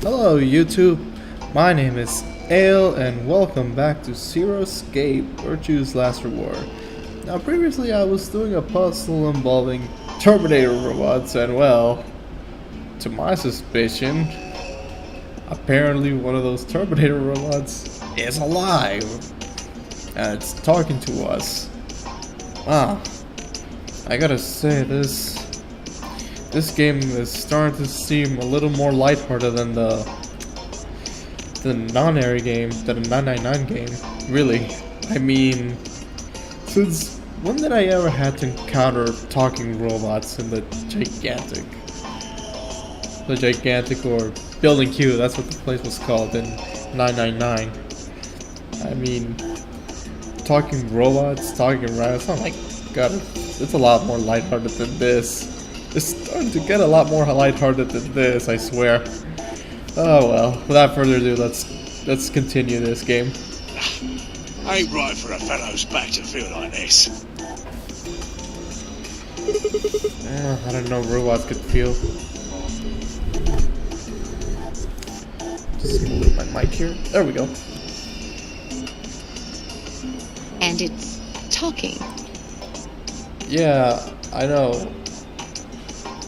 Hello YouTube, my name is Ale and welcome back to Zero Escape Virtue's Last Reward. Now previously I was doing a puzzle involving Terminator robots and well, to my suspicion, apparently one of those Terminator robots is alive and it's talking to us. Wow, I gotta say this game is starting to seem a little more lighthearted than the Nonary game, than the 999 game. Really, I mean, since when did I ever had to encounter talking robots in the gigantic or building Q? That's what the place was called in 999. I mean, talking robots, talking rabbits. Oh my god, it's a lot more lighthearted than this. It's starting to get a lot more lighthearted than this, I swear. Oh well, without further ado, let's continue this game. Ain't right for a fellow's back to feel like this. I don't know, robots could feel. Just move my mic here. There we go. And it's talking. Yeah, I know.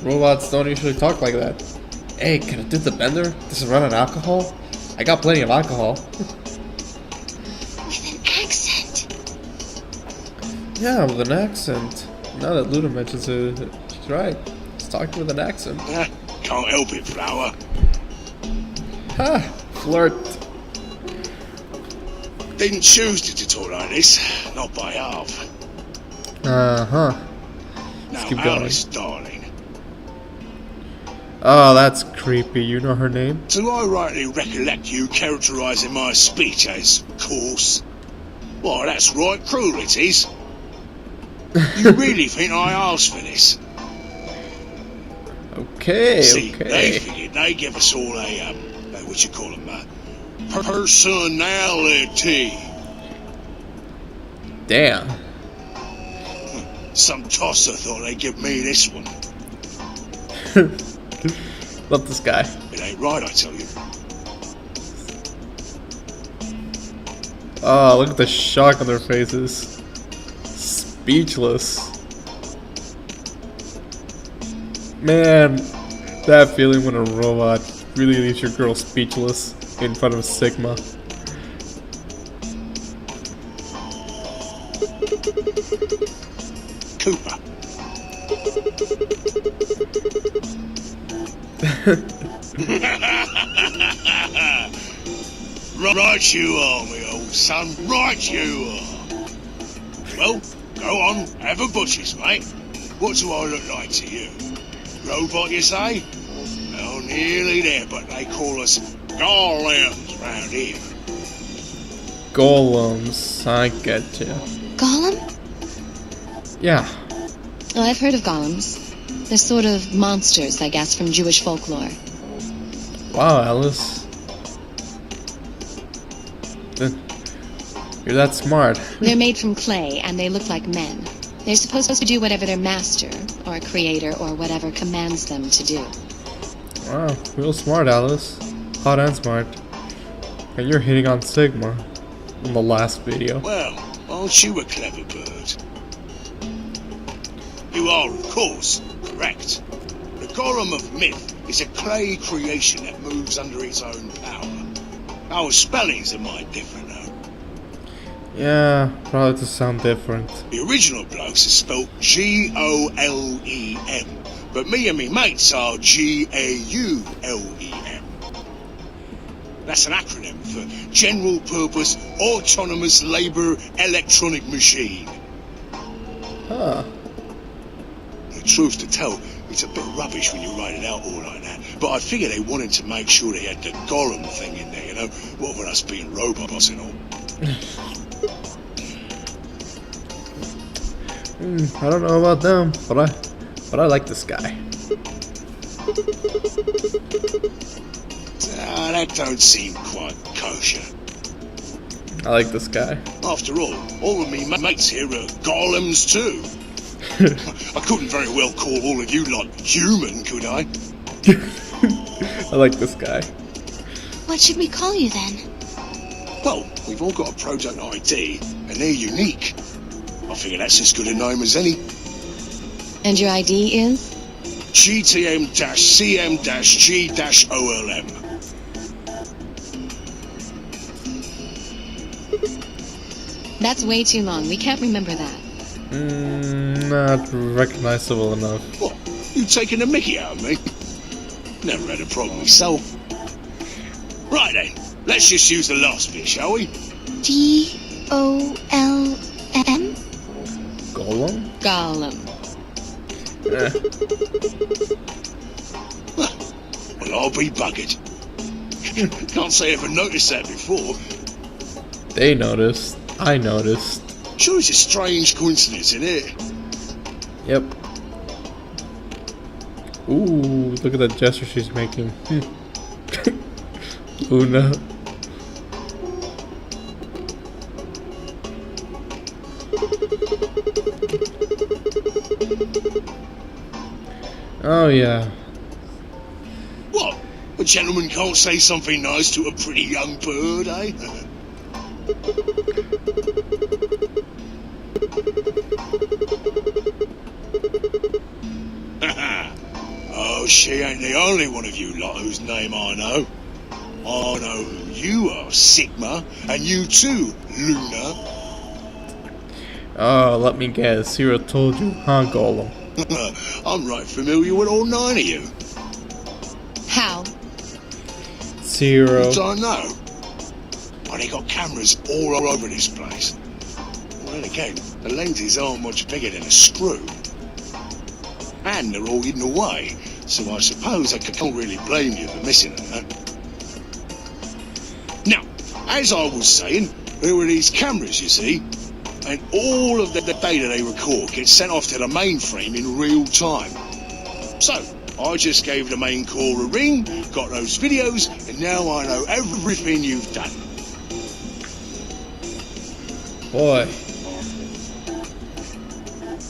Robots don't usually talk like that. Hey, can I do the bender? Does it run on alcohol? I got plenty of alcohol. With an accent. Yeah, with an accent. Now that Luna mentions it, she's right. It's talking with an accent. Can't help it, Flower. Ha! Flirt. Didn't choose to talk like this, not by half. Uh-huh. Now, keep going. Alice, darling. Oh, that's creepy. You know her name? Do I rightly recollect you characterising my speech as coarse? Why, that's right cruel it is. You really think I asked for this? Okay, See, okay. they figured they give us all a, what you call them, personality. Damn. Some tosser thought they'd give me this one. Love this guy. It ain't right, I tell you. Oh, look at the shock on their faces. Speechless. Man, that feeling when a robot really leaves your girl speechless in front of Sigma. Cooper. Right you are, me old son. Right you are. Well, go on, have a butcher's, mate. What do I look like to you? Robot, you say? Well, nearly there, but they call us GAULEMs round here. Golems, I get you. Golem? Yeah. Oh, I've heard of golems. They're sort of monsters, I guess, from Jewish folklore. Wow, Alice. You're that smart. They're made from clay, and they look like men. They're supposed to do whatever their master, or creator, or whatever commands them to do. Wow, real smart, Alice. Hot and smart. And you're hitting on Sigma in the last video. Well, aren't you a clever bird? You are, of course, correct. The Golem of myth is a clay creation that moves under its own power. Our spellings are might different, though. Yeah, probably to sound different. The original blokes are spelt G-O-L-E-M, but me and me mates are G-A-U-L-E-M. That's an acronym for General Purpose Autonomous Labour Electronic Machine. Huh. The truth to tell, it's a bit rubbish when you write it out all like that, but I figure they wanted to make sure they had the Golem thing in there, you know, what with us being robots and all. I don't know about them, but I like this guy. That don't seem quite kosher. I like this guy. After all of me mates here are golems too. I couldn't very well call all of you like human, could I? I like this guy. What should we call you then? Well, we've all got a proton ID, and they're unique. I figure that's as good a name as any. And your ID is? GTM-CM-G-OLM. That's way too long. We can't remember that. Not recognizable enough. What? You taking the mickey out of me? Never had a problem myself. Right then, let's just use the last bit, shall we? G-O-L-M? Golem? Golem. Well, I'll be buggered. Can't say I ever noticed that before. They noticed. I noticed. Sure, it's a strange coincidence, isn't it? Yep. Ooh, look at that gesture she's making. Luna. Oh yeah. What? A gentleman can't say something nice to a pretty young bird, eh? Oh, she ain't the only one of you lot whose name I know. I know who you are, Sigma, and you too, Luna. Oh, let me guess. Zero told you, huh, Golem? I'm right familiar with all 9 of you. How? Zero. Don't know. But they got cameras all over this place. Well, then again, the lenses aren't much bigger than a screw. And they're all hidden away, so I suppose I can't really blame you for missing them. Now, as I was saying, there were these cameras, you see, and all of the data they record gets sent off to the mainframe in real time. So, I just gave the main core a ring, got those videos, and now I know everything you've done. Boy.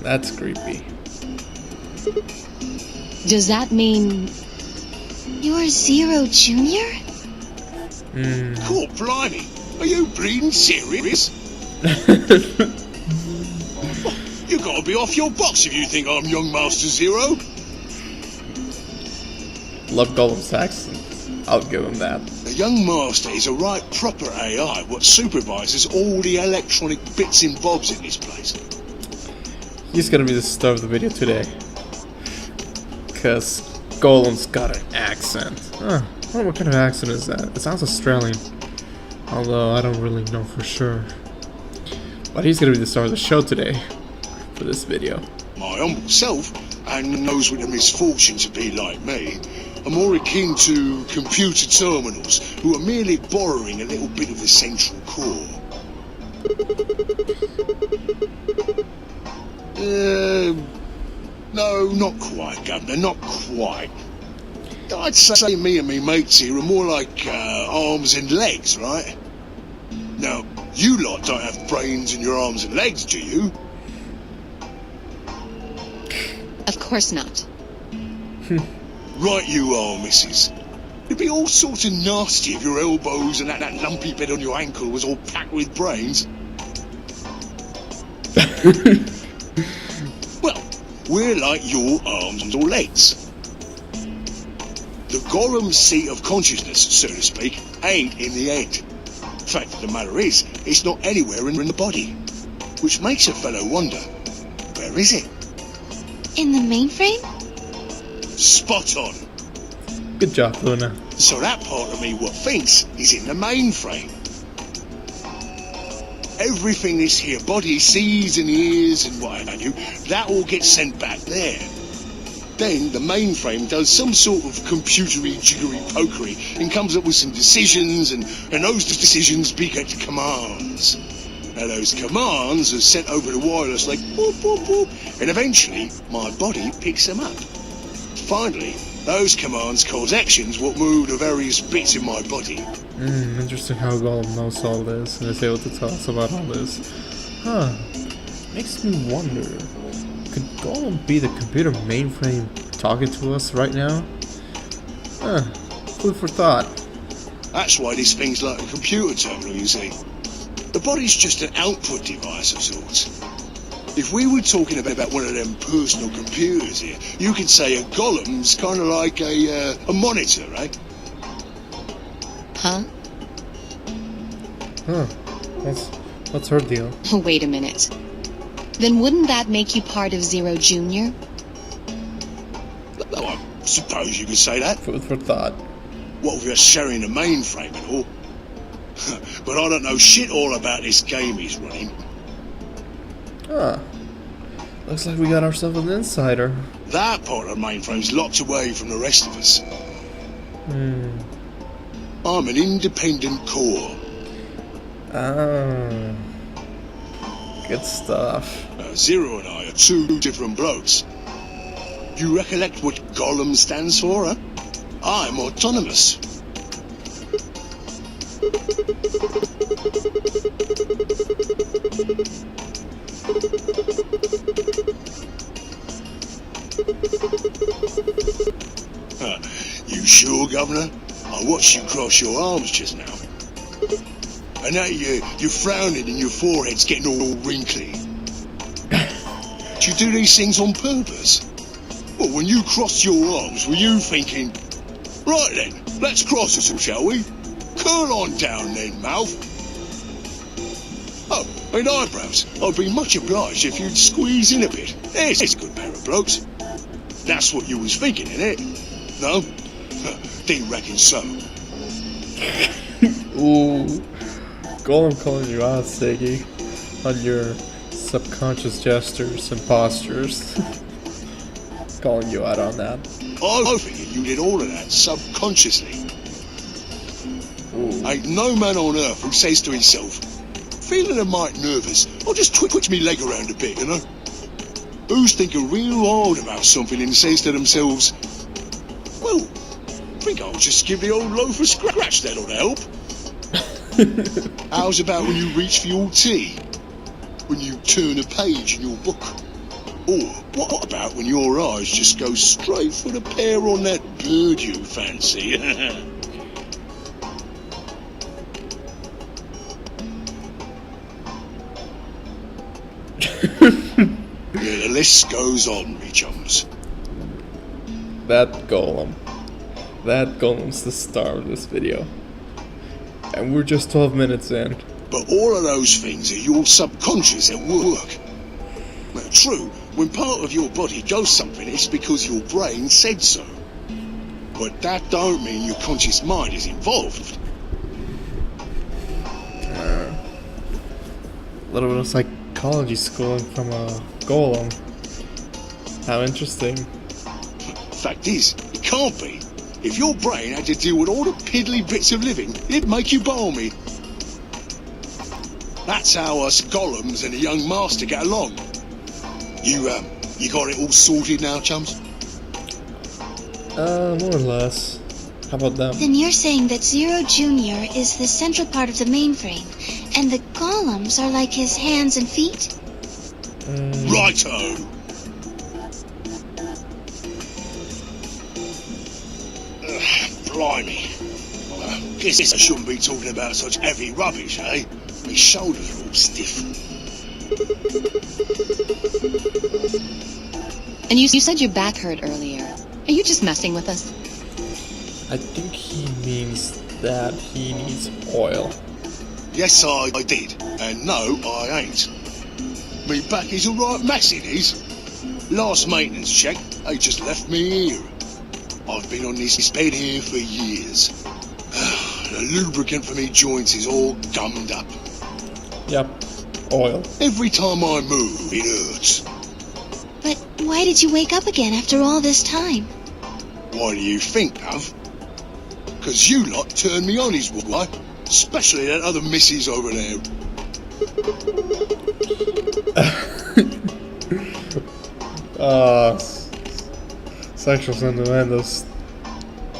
That's creepy. Does that mean you're Zero Junior? Cool, blimey. Are you bleeding serious? You gotta be off your box if you think I'm young Master Zero. Love Golem's accent. I'll give him that. The young master is a right proper AI what supervises all the electronic bits and bobs in this place. He's gonna be the star of the video today. Cause Golem's got an accent. Huh, I wonder what kind of accent is that? It sounds Australian. Although I don't really know for sure. But he's gonna be the star of the show today. For this video. My humble self, and those with the misfortune to be like me, are more akin to computer terminals who are merely borrowing a little bit of the central core. No, not quite, Governor, not quite. I'd say me and me mates here are more like arms and legs, right? Now, you lot don't have brains in your arms and legs, do you? Of course not. Right you are, missus. It'd be all sorts of nasty if your elbows and that lumpy bit on your ankle was all packed with brains. Well, we're like your arms or legs. The Golem seat of consciousness, so to speak, ain't in the head. The fact of the matter is, it's not anywhere in the body. Which makes a fellow wonder, where is it? In the mainframe? Spot on. Good job, Luna. So that part of me what thinks is in the mainframe. Everything this here body sees and hears and what have you, that all gets sent back there. Then the mainframe does some sort of computery jiggery pokery and comes up with some decisions, and those decisions beget commands. Now those commands are sent over the wireless like boop boop boop, and eventually my body picks them up. Finally, those commands cause actions what move the various bits in my body. Interesting how Golem knows all this and is able to tell us about all this. Huh. Makes me wonder, could Golem be the computer mainframe talking to us right now? Huh. Food for thought. That's why this thing's like a computer terminal, you see. The body's just an output device of sorts. If we were talking about one of them personal computers here, you could say a golem's kind of like a monitor, right? Huh? Huh. What's her deal? Wait a minute. Then wouldn't that make you part of Zero Junior? Oh, I suppose you could say that. Food for thought. What with us sharing the mainframe and all. But I don't know shit all about this game he's running. Huh. Looks like we got ourselves an insider. That part of the mainframe's locked away from the rest of us. I'm an independent core. Ah. Good stuff. Zero and I are two different blokes. You recollect what GAULEM stands for, huh? I'm autonomous. You sure, Governor? I watched you cross your arms just now. And now you're frowning and your forehead's getting all wrinkly. Do you do these things on purpose? Well, when you crossed your arms, were you thinking, right then, let's cross them, shall we? Curl on down then, mouth. Oh, and eyebrows. I'd be much obliged if you'd squeeze in a bit. There's a good pair of blokes. That's what you was thinking, innit? No? Didn't reckon so. Ooh. Golem calling you out, Siggy, on your subconscious gestures and postures. Calling you out on that. I figured you did all of that subconsciously. Ooh. Ain't no man on earth who says to himself, feeling a mite nervous, I'll just twitch me leg around a bit, you know? Who's thinking real hard about something and says to themselves, well, I think I'll just give the old loaf a scratch, that'll help. How's about when you reach for your tea? When you turn a page in your book? Or what about when your eyes just go straight for the pear on that bird you fancy? Yeah, the list goes on, me chums. That Golem's the star of this video. And we're just 12 minutes in. But all of those things are your subconscious at work. Now, true, when part of your body does something, it's because your brain said so. But that don't mean your conscious mind is involved. A little bit of psychology schooling from a Golem. How interesting. Fact is, it can't be. If your brain had to deal with all the piddly bits of living, it'd make you balmy. That's how us golems and the young master get along. You got it all sorted now, chums? More or less. How about them? Then you're saying that Zero Junior is the central part of the mainframe, and the golems are like his hands and feet? Righto! Blimey. Guess I shouldn't be talking about such heavy rubbish, eh? My shoulders are all stiff. And you said your back hurt earlier. Are you just messing with us? I think he means that he needs oil. Yes, I did. And no, I ain't. Me back is alright mess, it is. Last maintenance check, they just left me here. I've been on this bed here for years. The lubricant for me joints is all gummed up. Yep, oil. Every time I move, it hurts. But why did you wake up again after all this time? Why do you think, Love? 'Cause you lot turned me on, is why. Especially that other missus over there. Sexual innuendos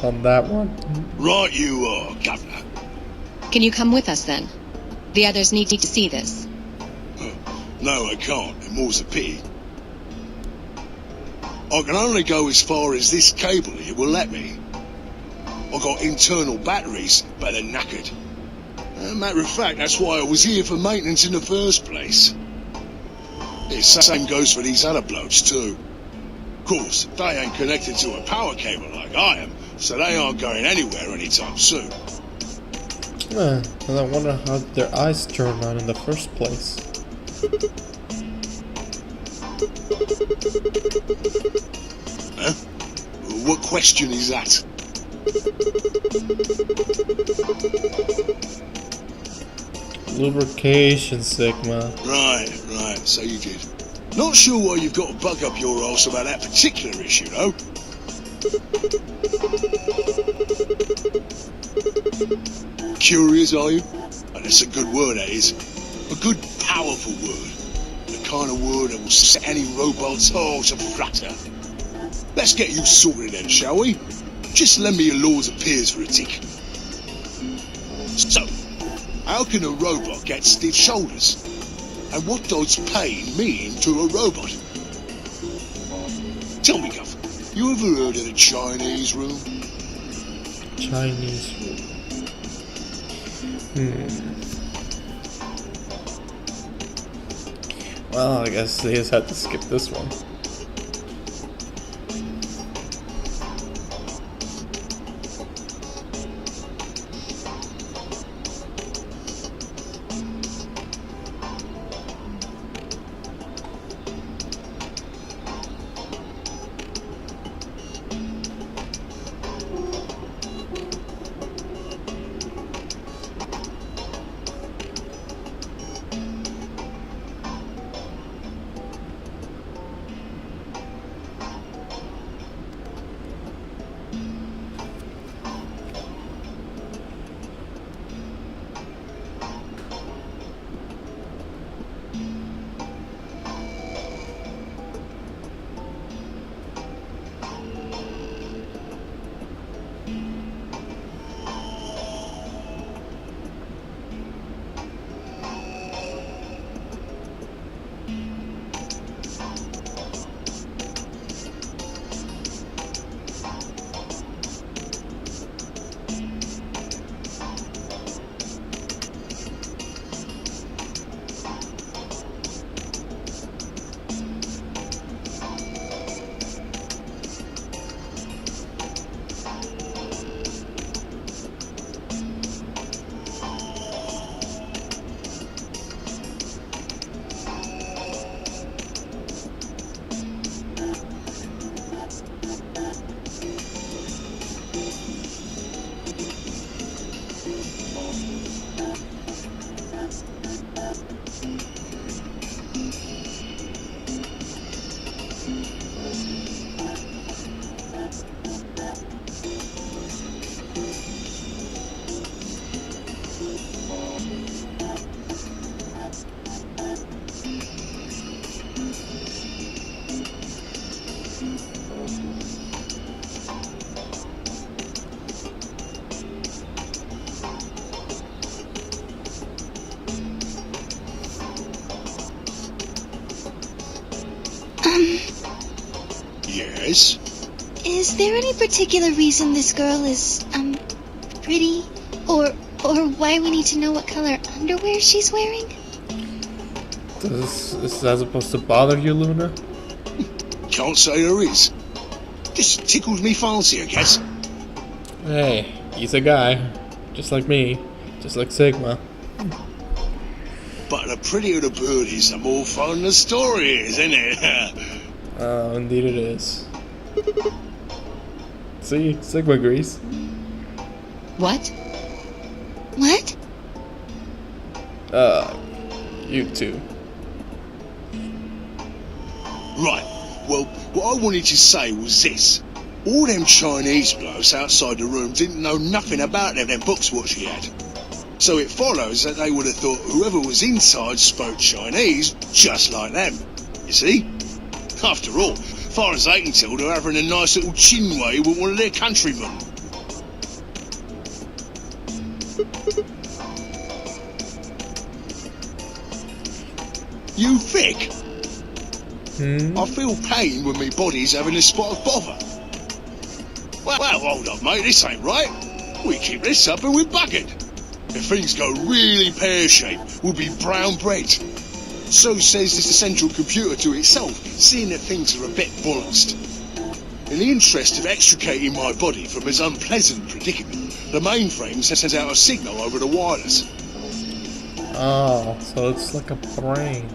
on that one. Right you are, Governor. Can you come with us then? The others need to see this. No, I can't, and more's a pity. I can only go as far as this cable here will let me. I got internal batteries, but they're knackered. Matter of fact, that's why I was here for maintenance in the first place. The same goes for these other blokes too. Of course, they ain't connected to a power cable like I am, so they aren't going anywhere anytime soon. And I wonder how their eyes turned on in the first place. Huh? What question is that? Lubrication, Sigma. Right, so you did. Not sure why you've got to bug up your arse about that particular issue, though. Curious, are you? And that's a good word, that is. A good, powerful word. The kind of word that will set any robot's heart to flutter. Let's get you sorted then, shall we? Just lend me your laws of peers for a tick. So, how can a robot get stiff shoulders? And what does pain mean to a robot? Tell me, Guff, you ever heard of the Chinese room? Chinese room. Well, I guess they just had to skip this one. Yes? Is there any particular reason this girl is, pretty? Or why we need to know what color underwear she's wearing? Is that supposed to bother you, Luna? Can't say there is. Just tickles me fancy, I guess. Hey, he's a guy. Just like me. Just like Sigma. But the prettier the bird is, the more fun the story is, isn't it? Oh, indeed it is. See? Sigma agrees. What? What? You too. Right, well, what I wanted to say was this. All them Chinese blokes outside the room didn't know nothing about them books what she had. So it follows that they would have thought whoever was inside spoke Chinese just like them. You see? After all, far as they can tell, they're having a nice little chinway with one of their countrymen. You thick? I feel pain when my body's having a spot of bother. Well, hold up, mate, this ain't right. We keep this up and we're buggered. If things go really pear-shaped, we'll be brown bread. So says the central computer to itself, seeing that things are a bit balanced. In the interest of extricating my body from this unpleasant predicament, the mainframe sends out a signal over the wireless. Oh, so it's like a brain.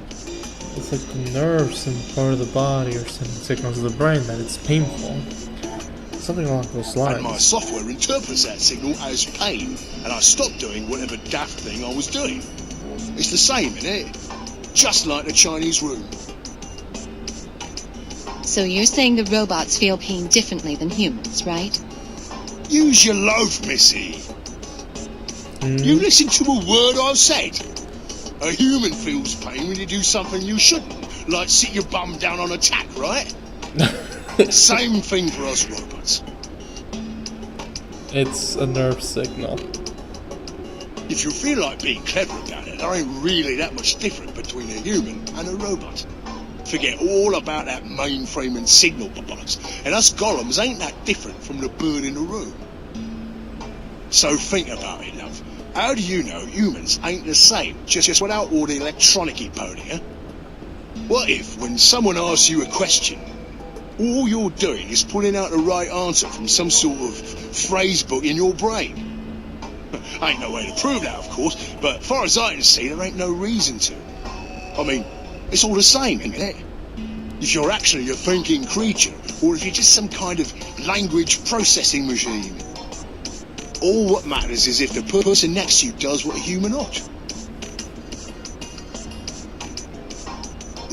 It's like the nerves in part of the body are sending signals to the brain that it's painful. Something along those lines. And my software interprets that signal as pain, and I stop doing whatever daft thing I was doing. It's the same, innit? Just like the Chinese room. So you're saying the robots feel pain differently than humans, right? Use your loaf, missy. You listen to a word I've said. A human feels pain when you do something you shouldn't, like sit your bum down on a tack, right? Same thing for us robots. It's a nerve signal. If you feel like being clever about it, there ain't really that much different between a human and a robot. Forget all about that mainframe and signal bollocks, and us golems ain't that different from the bird in the room. So think about it, love. How do you know humans ain't the same, just without all the electronic-y pony, huh? What if, when someone asks you a question, all you're doing is pulling out the right answer from some sort of phrase book in your brain? Ain't no way to prove that, of course, but as far as I can see, there ain't no reason to. I mean, it's all the same, isn't it? If you're actually a thinking creature, or if you're just some kind of language processing machine. All what matters is if the person next to you does what a human ought.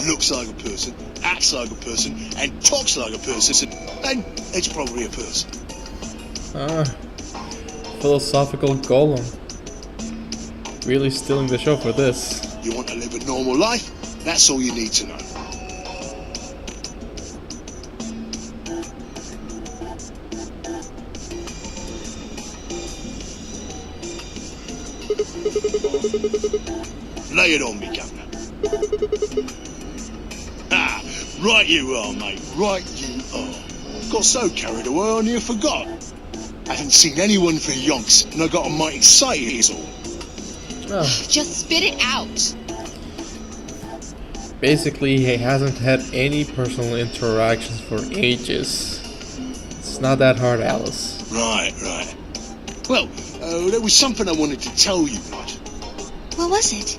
Looks like a person, acts like a person, and talks like a person, then it's probably a person. Philosophical Golem. Really stealing the show for this. You want to live a normal life? That's all you need to know. Lay it on me, Governor. Ah, right you are, mate. Right you are. Got so carried away I near forgot. Haven't seen anyone for yonks, and I got a mighty excited is all. Oh. Just spit it out. Basically, he hasn't had any personal interactions for ages. It's not that hard, Alice. Right. Well, there was something I wanted to tell you, right? What was it?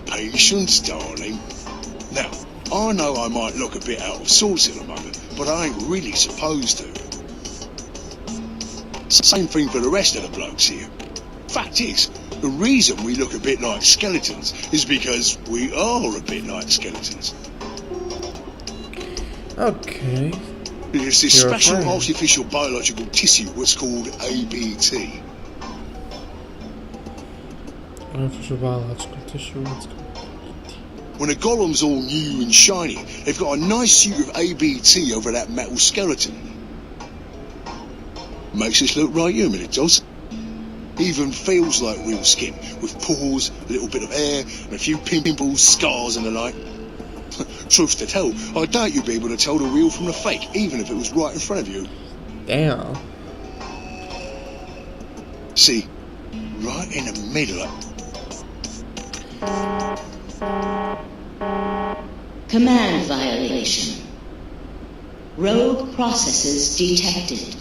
Patience, darling. Now, I know I might look a bit out of sorts at the moment, but I ain't really supposed to. Same thing for the rest of the blokes here. Fact is, the reason we look a bit like skeletons is because we are a bit like skeletons. Okay. There's this special artificial biological tissue what's called ABT. Artificial biological tissue, what's called? When a golem's all new and shiny, they've got a nice suit of ABT over that metal skeleton. Makes us look right human, it does. Even feels like real skin, with pores, a little bit of hair, and a few pimples, scars and the like. Truth to tell, I doubt you'd be able to tell the real from the fake, even if it was right in front of you. Damn. See, right in the middle of... Command violation. Rogue processes detected.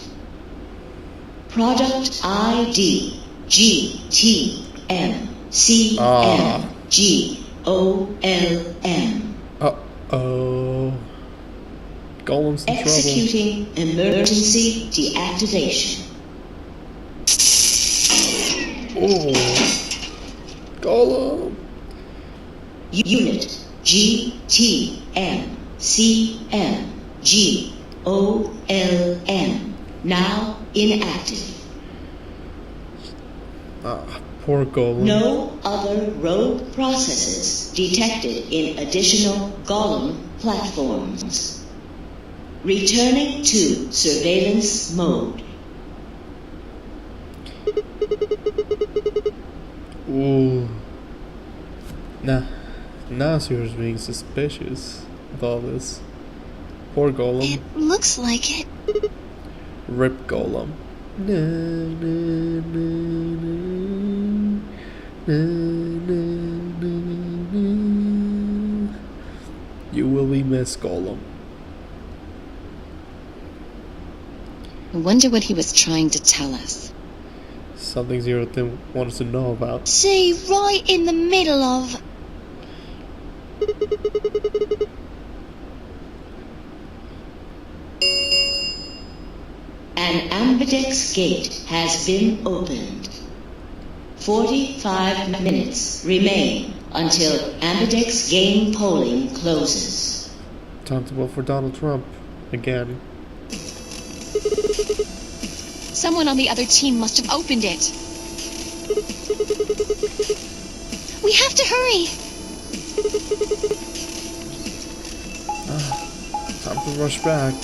Product ID GTMCMGOLM. Uh-oh. Golem's in Executing emergency deactivation. trouble. Oh. Golem. Unit GTMCMGOLM. Now inactive. Poor Golem. No other rogue processes detected in additional Golem platforms. Returning to surveillance mode. Ooh. Now she was being suspicious of all this. Poor Golem. It looks like it. Rip Golem. Na, na, na, na, na, na, na. You will be missed, Golem. I wonder what he was trying to tell us. Something Zero didn't want us to know about. See, right in the middle of... An ambidex gate has been opened. 45 minutes remain until ambidex game polling closes. Time to vote for Donald Trump again. Someone on the other team must have opened it. We have to hurry! Time to rush back.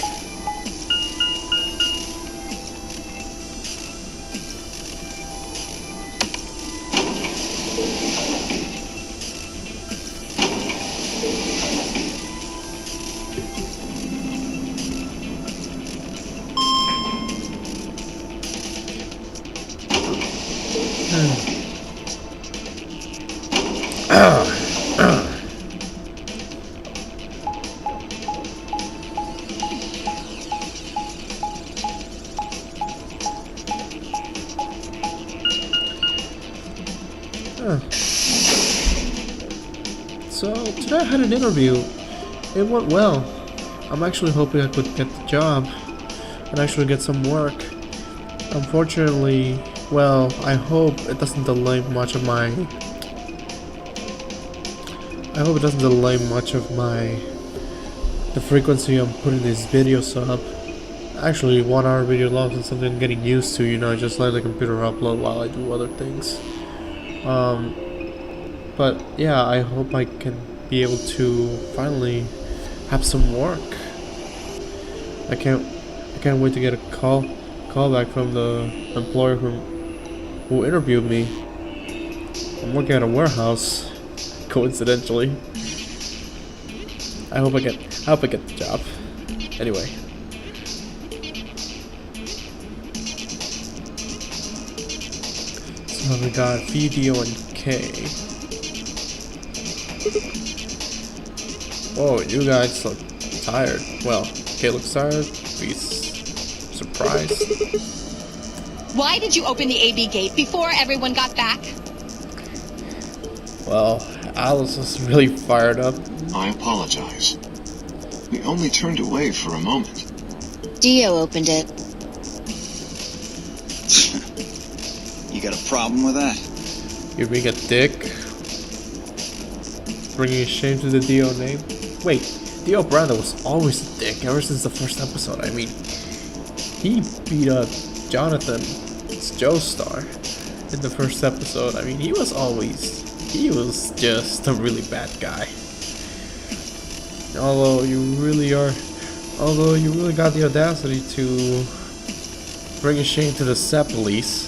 So, today I had an interview. It went well. I'm actually hoping I could get the job and actually get some work. Unfortunately, well, I hope it doesn't delay much of my... the frequency I'm putting these videos up. Actually, 1 hour video long is something I'm getting used to, you know, just let the computer upload while I do other things. But yeah, I hope I can be able to finally have some work. I can't wait to get a call back from the employer who interviewed me. I'm working at a warehouse, coincidentally. I hope I get the job. Anyway. So we got Video and K. Whoa, you guys look tired. Well, K looks tired. He's surprised. Why did you open the AB gate before everyone got back? Well, Alice was really fired up. I apologize. We only turned away for a moment. Dio opened it. You got a problem with that? You're being a dick. Bringing shame to the Dio name. Wait, Dio Brando was always a dick ever since the first episode. I mean, he beat up Jonathan, Joe Star, in the first episode. I mean, he was just a really bad guy. Although you really got the audacity to bring a shame to the Sepalies,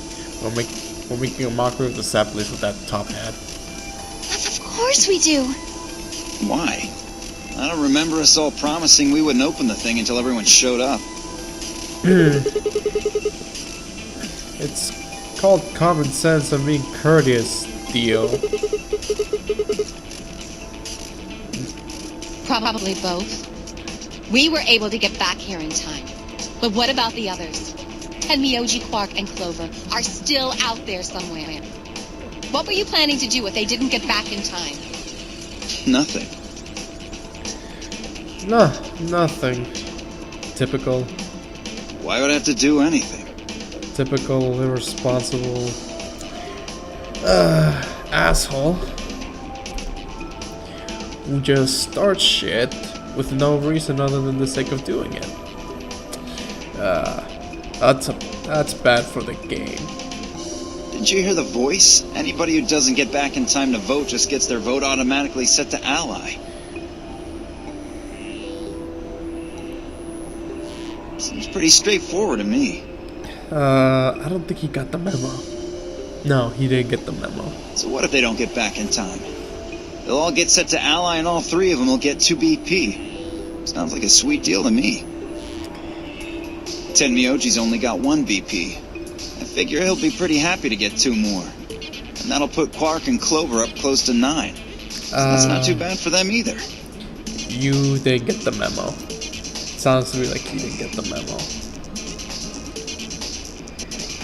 or making a mockery of the Sepalies with that top hat. Of course we do. Why? I don't remember us all promising we wouldn't open the thing until everyone showed up. It's called common sense and being courteous, Dio. Probably both. We were able to get back here in time. But what about the others? Tenmyoji, Quark, and Clover are still out there somewhere. What were you planning to do if they didn't get back in time? Nothing. No, nothing. Typical. Why would I have to do anything? Typical irresponsible asshole who just starts shit with no reason other than the sake of doing it. That's bad for the game. Didn't you hear the voice? Anybody who doesn't get back in time to vote just gets their vote automatically set to ally. Seems pretty straightforward to me. I don't think he got the memo. No, he didn't get the memo. So what if they don't get back in time? They'll all get set to ally and all three of them will get 2 BP. Sounds like a sweet deal to me. Tenmyoji's only got 1 BP. figure he'll be pretty happy to get 2 more. And that'll put Quark and Clover up close to 9. So that's not too bad for them either. You didn't get the memo. Sounds to me like you didn't get the memo.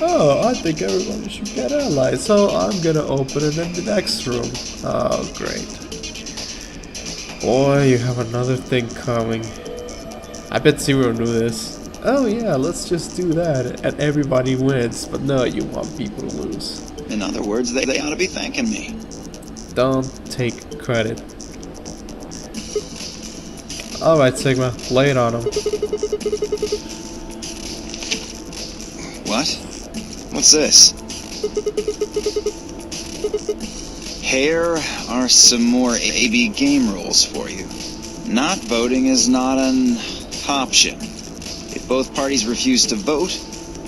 Oh, I think everybody should get allies, so I'm gonna open it in the next room. Oh, great. Boy, you have another thing coming. I bet Zero knew this. Oh yeah, let's just do that, and everybody wins. But no, you want people to lose. In other words, they ought to be thanking me. Don't take credit. Alright, Sigma, lay it on him. What? What's this? Here are some more AB game rules for you. Not voting is not an option. If both parties refuse to vote,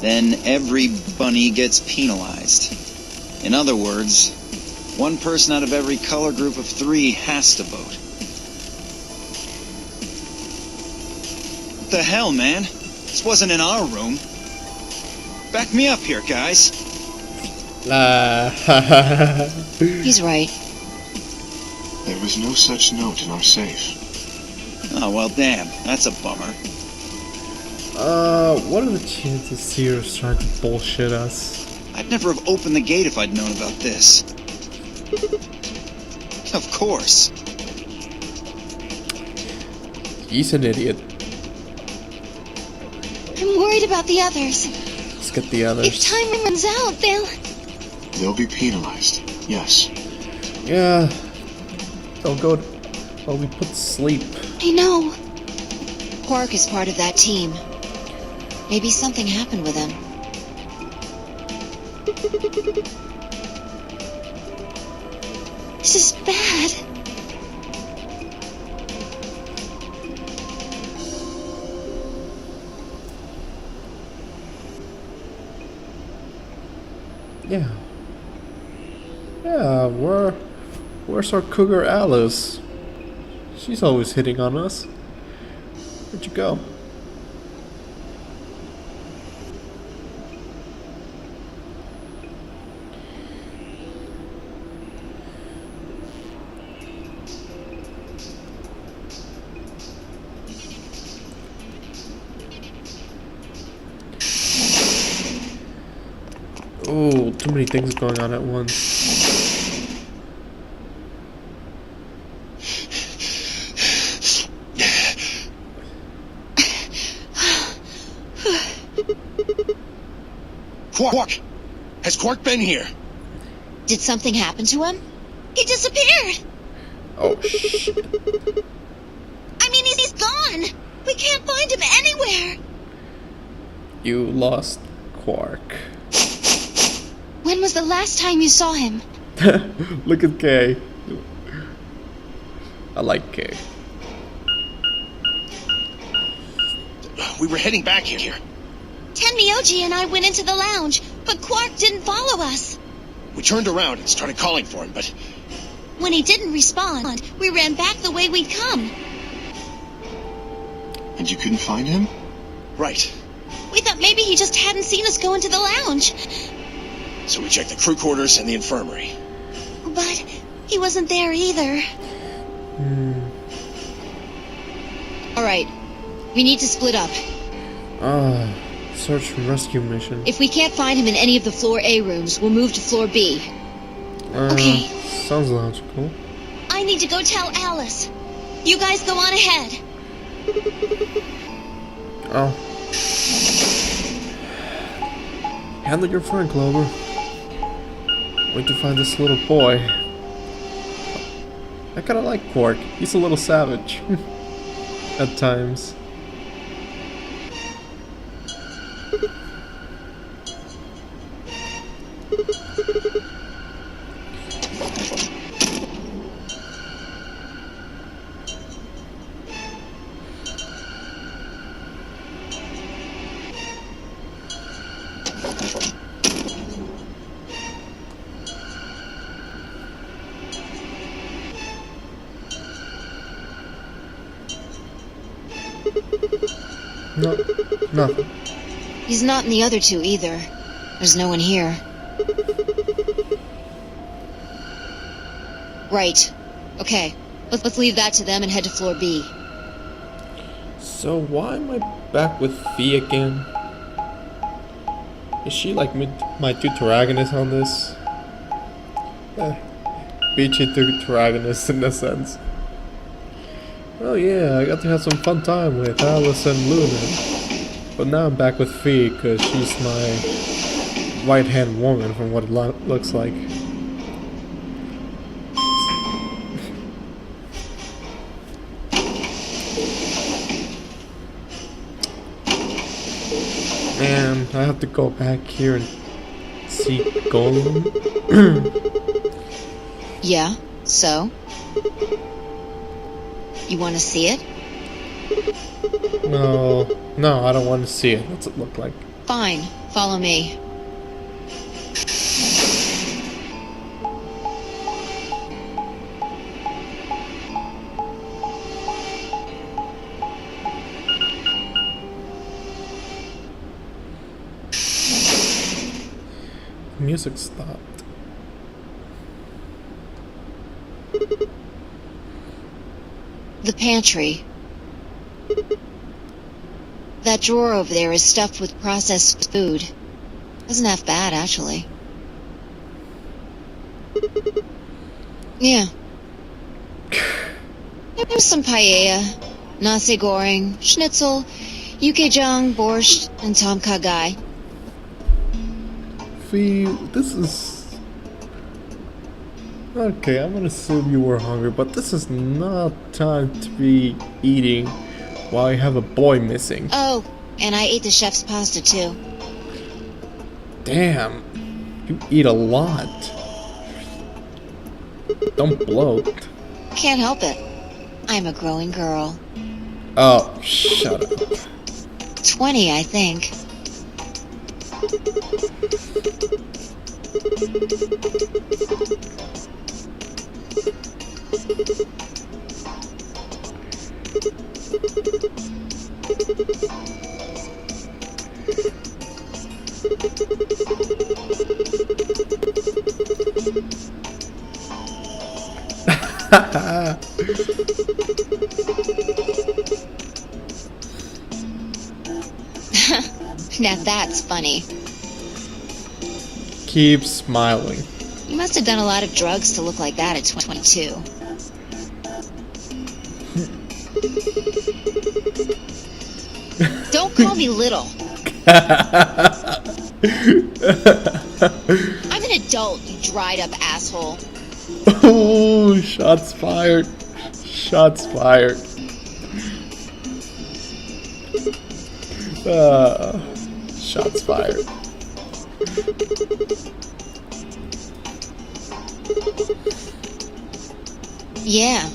then every bunny gets penalized. In other words, 1 person out of every color group of 3 has to vote. What the hell, man? This wasn't in our room. Back me up here, guys. He's right. There was no such note in our safe. Oh, well, damn. That's a bummer. What are the chances Zero's trying to bullshit us? I'd never have opened the gate if I'd known about this. Of course. He's an idiot. I'm worried about the others. Let's get the others. If time runs out, They'll be penalized. Yes. Yeah. They'll go. Well, we put to sleep. I know. Quark is part of that team. Maybe something happened with him. This is bad. Yeah. Yeah, where's our cougar Alice? She's always hitting on us. Where'd you go? Oh, too many things going on at once. Quark! Has Quark been here? Did something happen to him? He disappeared. Oh, shit. I mean, he's gone. We can't find him anywhere. You lost Quark. When was the last time you saw him? Look at Kay. I like Kay. We were heading back here. Tenmyoji and I went into the lounge, but Quark didn't follow us. We turned around and started calling for him, but When he didn't respond, we ran back the way we'd come. And you couldn't find him? right. We thought maybe he just hadn't seen us go into the lounge. So we checked the crew quarters and the infirmary. But he wasn't there either. All right, we need to split up. Search and rescue mission. If we can't find him in any of the floor A rooms, we'll move to floor B. Okay. Sounds logical. I need to go tell Alice. You guys go on ahead. Oh. Handle your friend, Clover. Wait to find this little boy. I kinda like Quark. He's a little savage. At times. No, nothing. He's not in the other two either. There's no one here. Right. Okay. Let's leave that to them and head to floor B. So why am I back with Fee again? Is she like my deuteragonist on this? Beachy deuteragonist in a sense. Oh yeah, I got to have some fun time with Alice and Luna. But now I'm back with Fee because she's my right-hand woman from what it looks like. Man, I have to go back here and see Golem. Yeah, so? You want to see it? No, I don't want to see it. What's it look like? Fine, follow me. The music stopped. The pantry. That drawer over there is stuffed with processed food. Isn't half bad, actually. Yeah. There's some paella, nasi goreng, schnitzel, yukejang, borscht, and tom kha gai. Fee, this is... Okay, I'm gonna assume you were hungry, but this is not time to be eating while you have a boy missing. Oh, and I ate the chef's pasta too. Damn, you eat a lot. Don't bloat. Can't help it. I'm a growing girl. Oh, shut up. 20, I think. Now that's funny. Keep smiling. You must have done a lot of drugs to look like that at 22. Don't call me little. I'm an adult, you dried up asshole. Oh, shots fired. Shots fired. Shots fired. Yeah,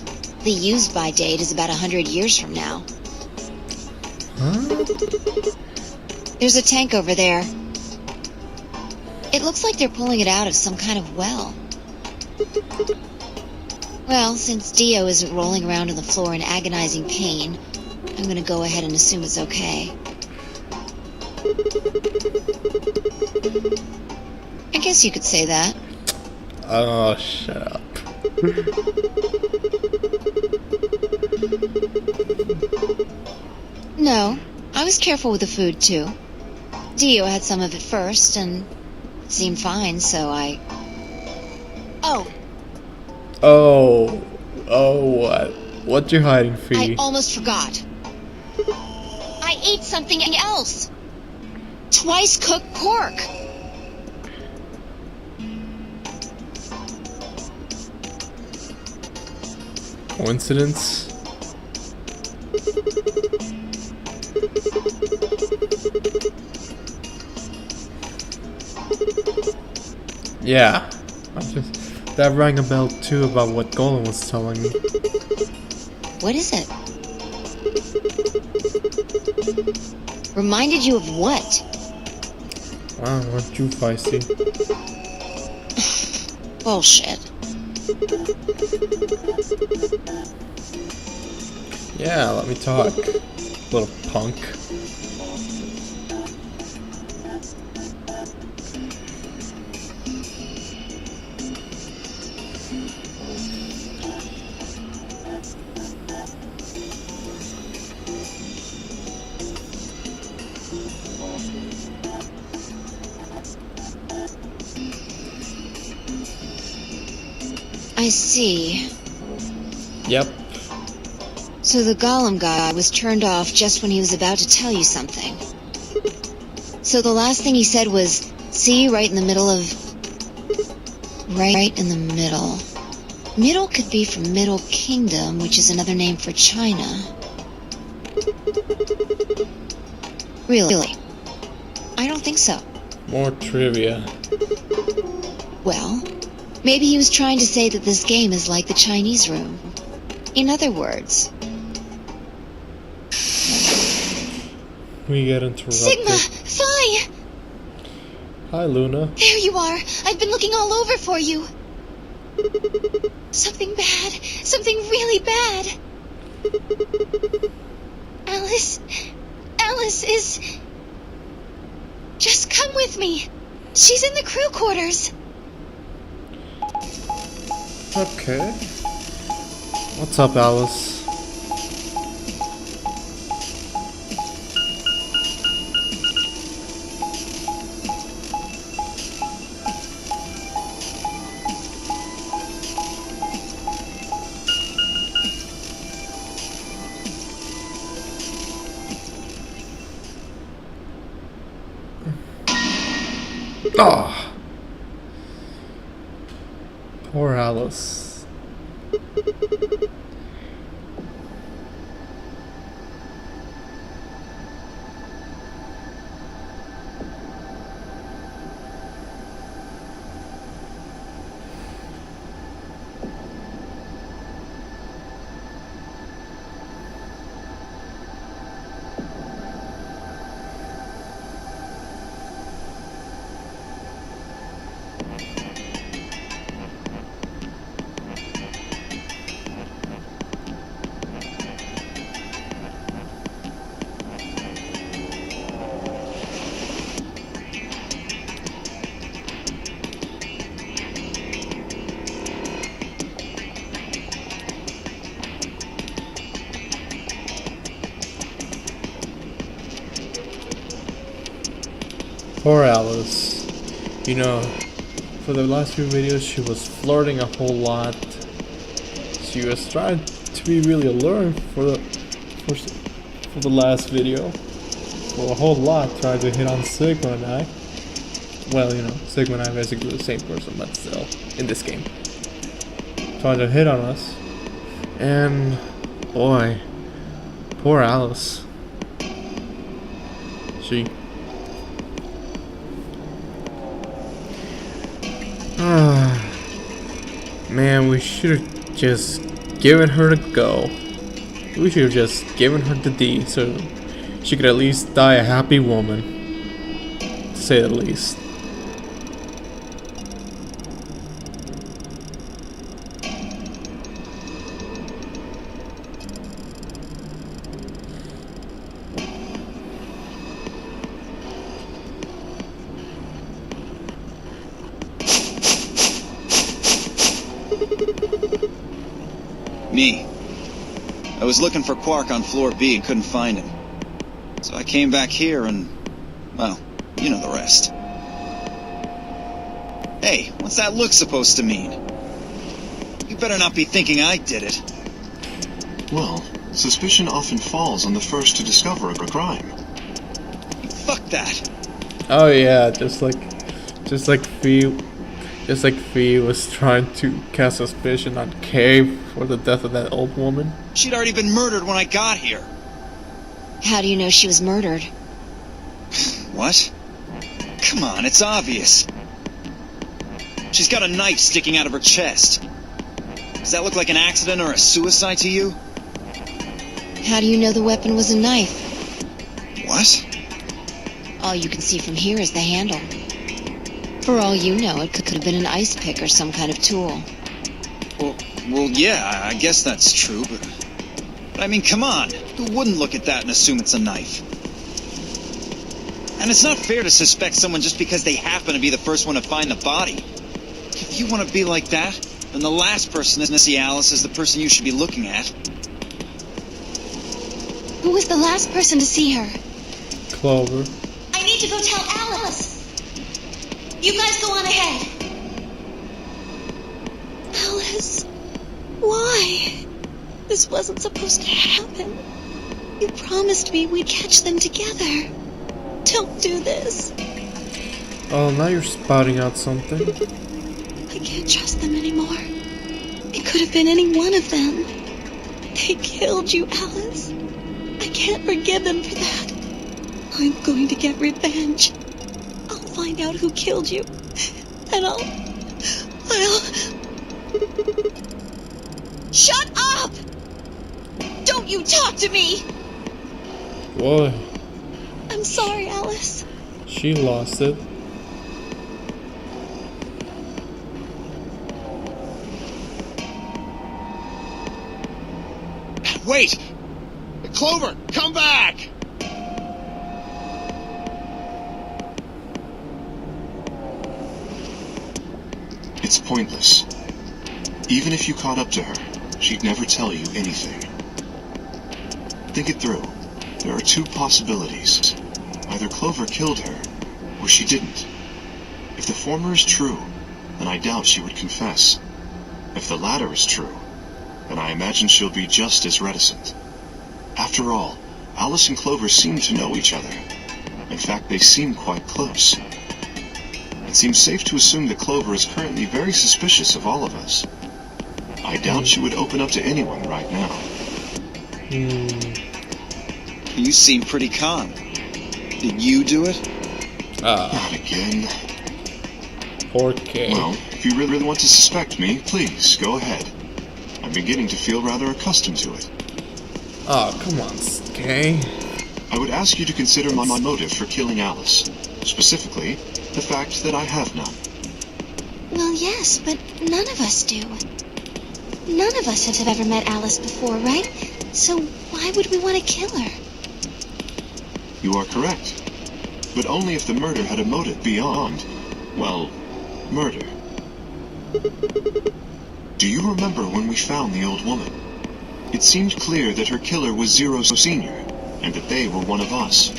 the use-by date is about 100 years from now. Huh? There's a tank over there. It looks like they're pulling it out of some kind of well. Well, since Dio isn't rolling around on the floor in agonizing pain, I'm gonna go ahead and assume it's okay. I guess you could say that. Oh, shut up. No, I was careful with the food, too. Dio had some of it first, and it seemed fine, so I... Oh! Oh, what? What you hiding, Fee? I almost forgot. I ate something else! Twice cooked pork! Coincidence? Yeah. That rang a bell too about what Golem was telling me. What is it? Reminded you of what? Wow, aren't you feisty? Bullshit. Yeah, let me talk, little punk. I see. Yep. So the Golem guy was turned off just when he was about to tell you something. So the last thing he said was, see, right in the middle of... Right in the middle. Middle could be from Middle Kingdom, which is another name for China. Really? I don't think so. More trivia. Well, maybe he was trying to say that this game is like the Chinese room. In other words... We get interrupted. Sigma! Phi! Hi, Luna. There you are! I've been looking all over for you! Something bad. Something really bad. Alice is... Just come with me. She's in the crew quarters. Okay. What's up, Alice? Oh. Poor Alice. Poor Alice. You know, for the last few videos she was flirting a whole lot. She was trying to be really alluring for the last video. For a whole lot, trying to hit on Sigma and I. Well, you know, Sigma and I are basically the same person, but still, in this game. Trying to hit on us. And, boy, poor Alice. She... Man, we should have just given her the go. We should have just given her the D so she could at least die a happy woman. To say the least. Me. I was looking for Quark on floor B and couldn't find him. So I came back here and, well, you know the rest. Hey, what's that look supposed to mean? You better not be thinking I did it. Well, suspicion often falls on the first to discover a crime. Fuck that. Oh yeah, just like Fee was trying to cast suspicion on Kay for the death of that old woman. She'd already been murdered when I got here. How do you know she was murdered? What? Come on, it's obvious. She's got a knife sticking out of her chest. Does that look like an accident or a suicide to you? How do you know the weapon was a knife? What? All you can see from here is the handle. For all you know, it could have been an ice pick or some kind of tool. Well, yeah, I guess that's true, but I mean, come on. Who wouldn't look at that and assume it's a knife? And it's not fair to suspect someone just because they happen to be the first one to find the body. If you want to be like that, then the last person to see Alice is the person you should be looking at. Who was the last person to see her? Clover. I need to go tell Alice. You guys go on ahead. Alice. Alice, why? This wasn't supposed to happen. You promised me we'd catch them together. Don't do this. Oh, now you're spouting out something. I can't trust them anymore. It could have been any one of them. They killed you, Alice. I can't forgive them for that. I'm going to get revenge. I'll find out who killed you. And I'll... Shut up! Don't you talk to me! Boy, I'm sorry, Alice. she lost it. Wait! Clover, come back! It's pointless. Even if you caught up to her, she'd never tell you anything. Think it through. There are two possibilities. Either Clover killed her, or she didn't. If the former is true, then I doubt she would confess. If the latter is true, then I imagine she'll be just as reticent. After all, Alice and Clover seem to know each other. In fact, they seem quite close. It seems safe to assume that Clover is currently very suspicious of all of us. I doubt she would open up to anyone right now. You seem pretty calm. Did you do it? Not again. Okay. Well, if you really want to suspect me, please, go ahead. I'm beginning to feel rather accustomed to it. Oh, come on, Skay. I would ask you to consider my motive for killing Alice. Specifically, the fact that I have none. Well, yes, but none of us do. None of us have ever met Alice before, right? So why would we want to kill her? You are correct. But only if the murder had a motive beyond, well, murder. Do you remember when we found the old woman? It seemed clear that her killer was Zero Sr., and that they were one of us.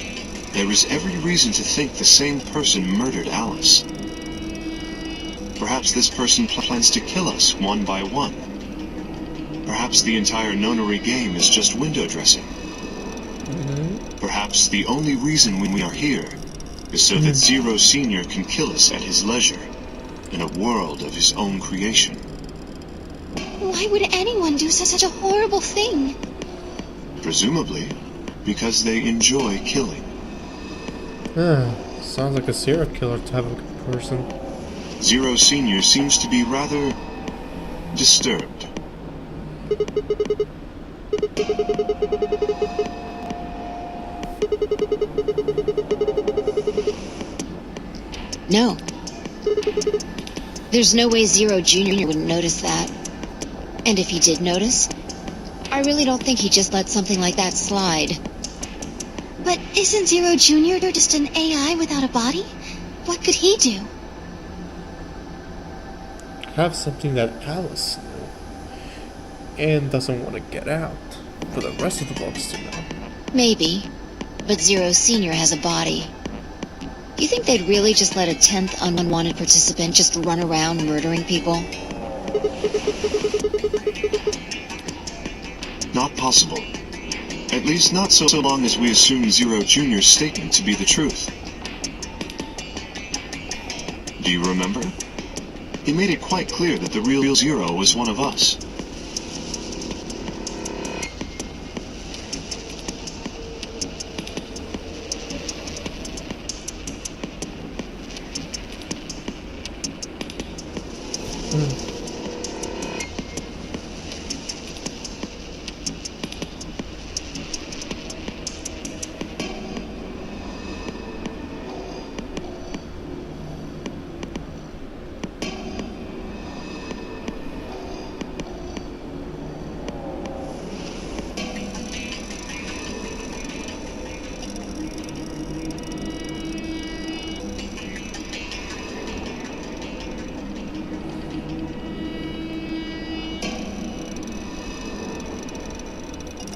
There is every reason to think the same person murdered Alice. Perhaps this person plans to kill us one by one. Perhaps the entire Nonary game is just window dressing. Perhaps the only reason we are here is so that Zero Sr. can kill us at his leisure, in a world of his own creation. Why would anyone do such a horrible thing? Presumably, because they enjoy killing. Sounds like a serial killer type of person. Zero Sr. seems to be rather disturbed. No. There's no way Zero Jr. would notice that. And if he did notice, I really don't think he'd just let something like that slide. But isn't Zero Jr. just an AI without a body? What could he do? Have something that Alice knew and doesn't want to get out for the rest of the books to know. Maybe. But Zero Sr. has a body. You think they'd really just let a 10th unwanted participant just run around murdering people? Not possible. At least not so long as we assume Zero Jr.'s statement to be the truth. Do you remember? He made it quite clear that the real Zero was one of us.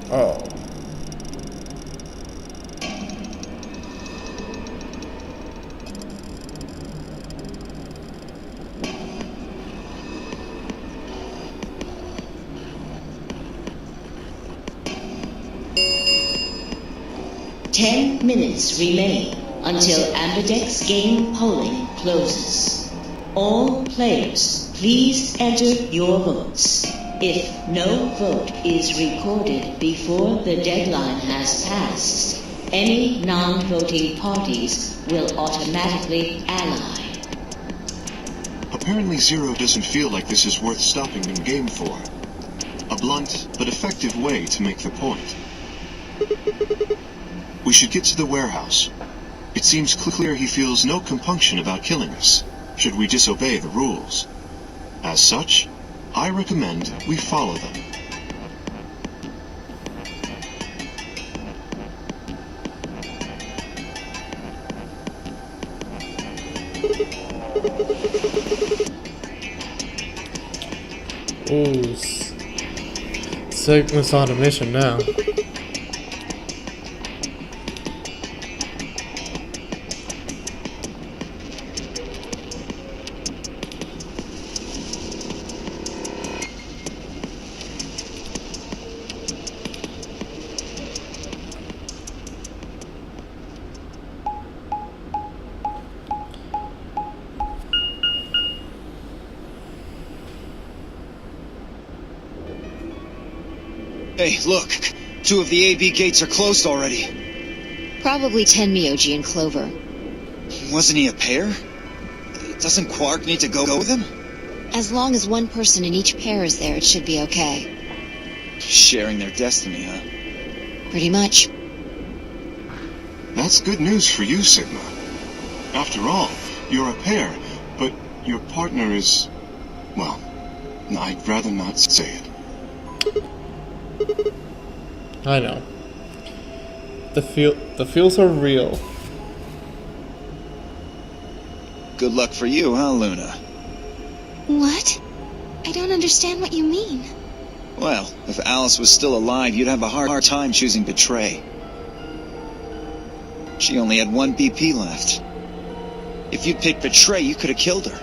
Oh. 10 minutes remain until Ambidex game polling closes. All players, please enter your votes. If no vote is recorded before the deadline has passed, any non-voting parties will automatically ally. Apparently Zero doesn't feel like this is worth stopping in game for. A blunt but effective way to make the point. We should get to the warehouse. It seems clear he feels no compunction about killing us, should we disobey the rules. As such, I recommend we follow them. Ooh, Sigma's on a mission now. Hey, look. 2 of the AB gates are closed already. Probably Tenmyoji and Clover. Wasn't he a pair? Doesn't Quark need to go with him? As long as one person in each pair is there, it should be okay. Sharing their destiny, huh? Pretty much. That's good news for you, Sigma. After all, you're a pair, but your partner is... well, I'd rather not say it. I know. The feels are real. Good luck for you, huh, Luna? What? I don't understand what you mean. Well, if Alice was still alive, you'd have a hard time choosing Betray. She only had 1 BP left. If you'd picked Betray, you could have killed her.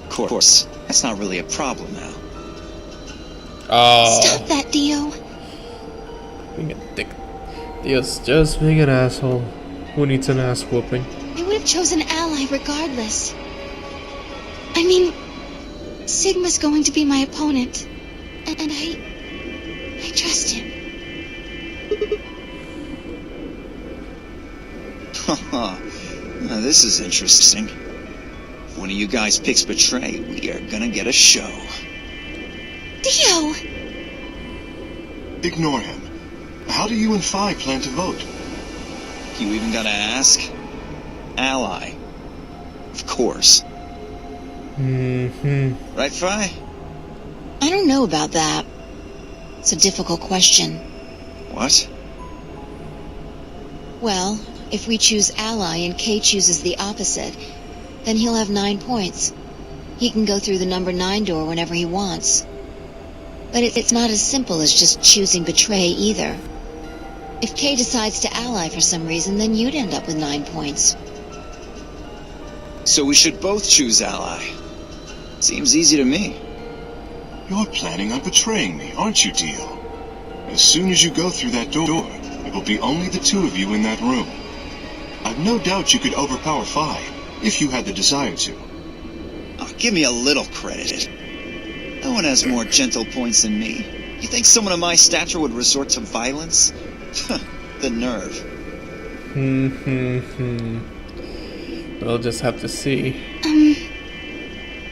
Of course, that's not really a problem now. Oh. Stop that, Dio. Being a dick. Dio's just being an asshole. Who needs an ass whooping? I would have chosen Ally regardless. I mean, Sigma's going to be my opponent. And I trust him. Haha. Now this is interesting. If one of you guys picks Betray, we are gonna get a show. Dio! Ignore him. How do you and Phi plan to vote? You even gotta ask? Ally. Of course. Right, Phi? I don't know about that. It's a difficult question. What? Well, if we choose Ally and Kay chooses the opposite, then he'll have 9 points. He can go through the number 9 door whenever he wants. But it's not as simple as just choosing Betray either. If Kay decides to ally for some reason, then you'd end up with 9 points. So we should both choose Ally. Seems easy to me. You're planning on betraying me, aren't you, Dio? As soon as you go through that door, it will be only the 2 of you in that room. I've no doubt you could overpower Phi, if you had the desire to. Oh, give me a little credit. No one has more gentle points than me. You think someone of my stature would resort to violence? The nerve. We'll just have to see.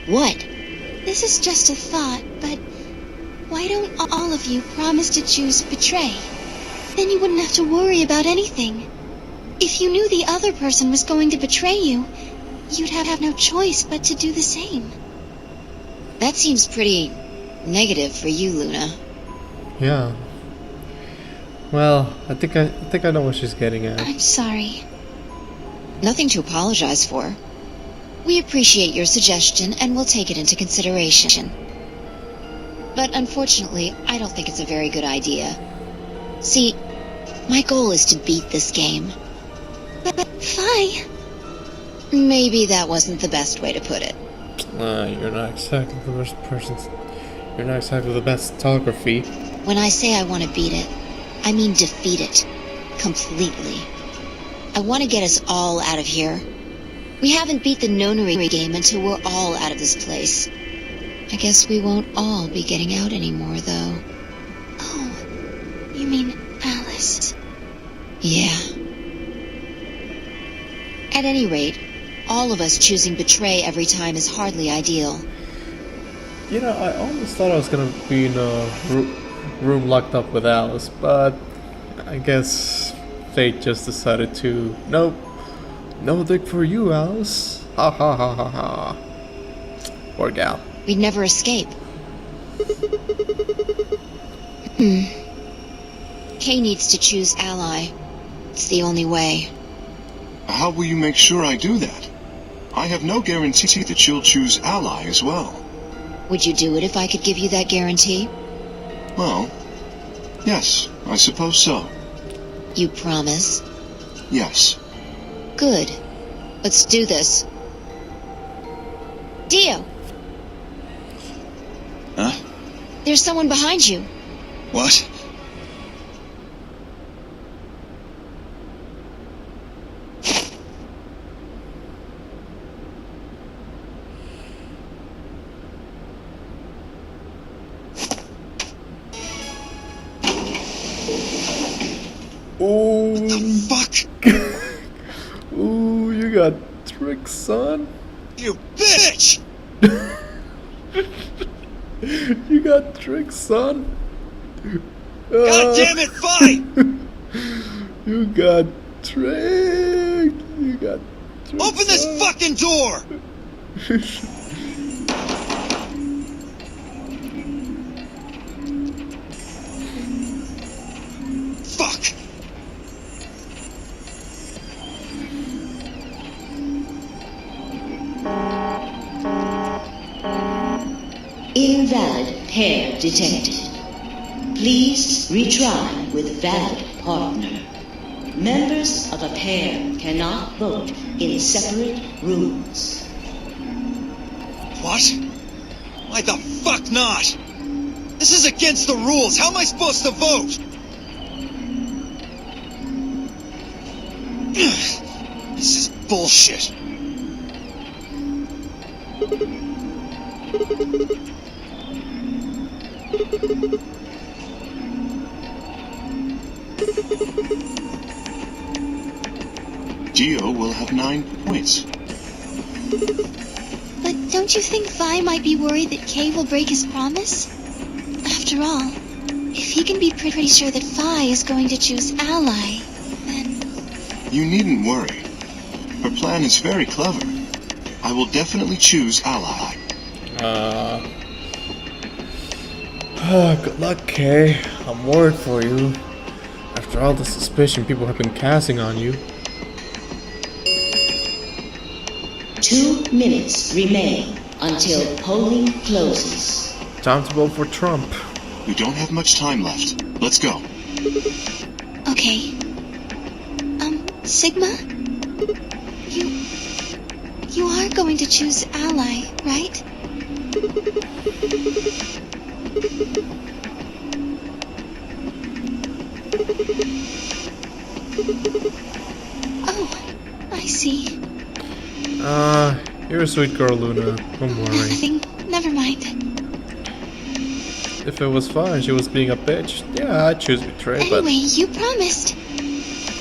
What? This is just a thought, but why don't all of you promise to choose Betray? Then you wouldn't have to worry about anything. If you knew the other person was going to betray you, you'd have no choice but to do the same. That seems pretty negative for you, Luna. Yeah. Well, I think I know what she's getting at. I'm sorry. Nothing to apologize for. We appreciate your suggestion and we'll take it into consideration. But unfortunately, I don't think it's a very good idea. See, my goal is to beat this game. But Phi... Maybe that wasn't the best way to put it. You're not exactly the worst person. You're not exactly the best telegraphy. When I say I want to beat it, I mean defeat it. Completely. I want to get us all out of here. We haven't beat the Nonary Game until we're all out of this place. I guess we won't all be getting out anymore, though. Oh, you mean Alice? Yeah. At any rate, all of us choosing betray every time is hardly ideal. You know, I almost thought I was gonna be in a room locked up with Alice, but I guess fate just decided to, nope, no dick for you, Alice. Ha ha ha ha ha. Poor gal. We'd never escape. Kay needs to choose ally. It's the only way. How will you make sure I do that? I have no guarantee that she'll choose ally as well. Would you do it if I could give you that guarantee? Well, yes, I suppose so. You promise? Yes. Good. Let's do this. Dio! Huh? There's someone behind you. What? Oh, What the fuck? ooh, you got tricked, son. You bitch! You got tricked, son. God damn it, fight! You got tricked. You got tricked. Open this son. fucking door! Fuck! Invalid pair detected. Please retry with valid partner. Members of a pair cannot vote in separate rooms. What? Why the fuck not? This is against the rules. How am I supposed to vote? This is bullshit. Gio will have 9 points. But don't you think Vi might be worried that Kay will break his promise? After all, if he can be pretty sure that Vi is going to choose ally, then... You needn't worry. Her plan is very clever. I will definitely choose ally. Good luck, Kay. I'm worried for you. After all the suspicion people have been casting on you. 2 minutes remain until polling closes. Time to vote for Trump. We don't have much time left. Let's go. Okay. Sigma? You are going to choose ally, right? Oh, I see. You're a sweet girl, Luna. Don't worry. Nothing. Never mind. If it was fine, she was being a bitch. Yeah, I'd choose betray, but... Anyway, you promised.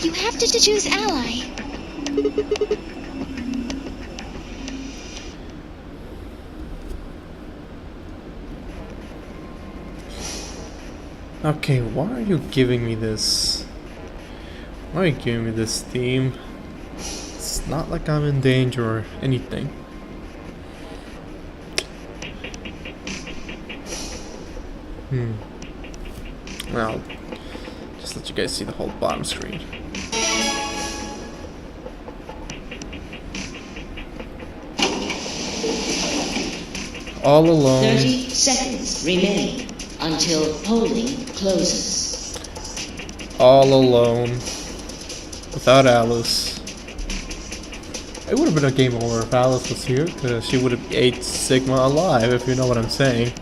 You have to choose ally. Okay, why are you giving me this? Why are you giving me this theme? It's not like I'm in danger or anything. Well, just let you guys see the whole bottom screen. All alone. 30 seconds remain until polling closes. All alone. Without Alice. It would have been a game over if Alice was here, because she would have ate Sigma alive, if you know what I'm saying.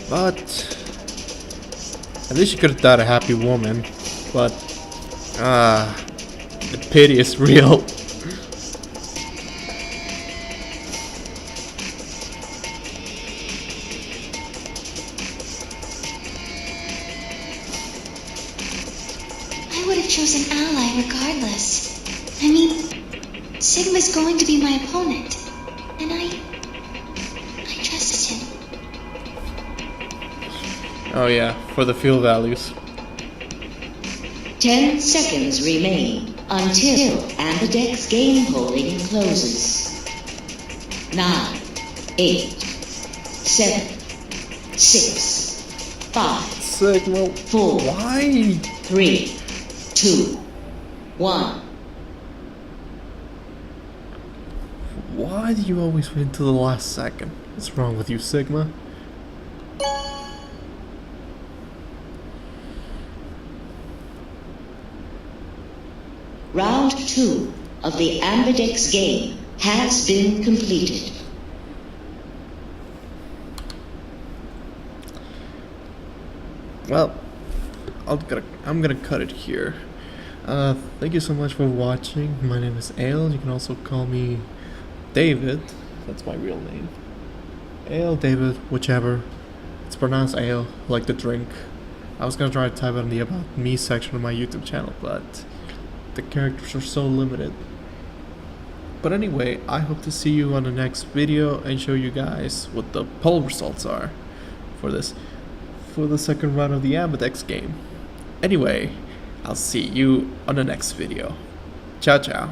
But at least she could have died a happy woman. But The pity is real. I would have chosen Ally regardless. I mean, Sigma's going to be my opponent, and I trusted him. Oh yeah, for the fuel values. 10 seconds remain until Ambidex game polling closes. 9, 8, 7, 6, 5, Sigma, 4, why? 3, 2, 1. Why do you always wait until the last second? What's wrong with you, Sigma? Round 2 of the Ambidex game has been completed. Well, I'm gonna cut it here. Thank you so much for watching. My name is Ale. You can also call me David. That's my real name. Ale, David, whichever. It's pronounced Ale, like the drink. I was gonna try to type it in the About Me section of my YouTube channel, but the characters are so limited. But anyway, I hope to see you on the next video and show you guys what the poll results are for the second round of the Ambidex game. Anyway, I'll see you on the next video. Ciao ciao.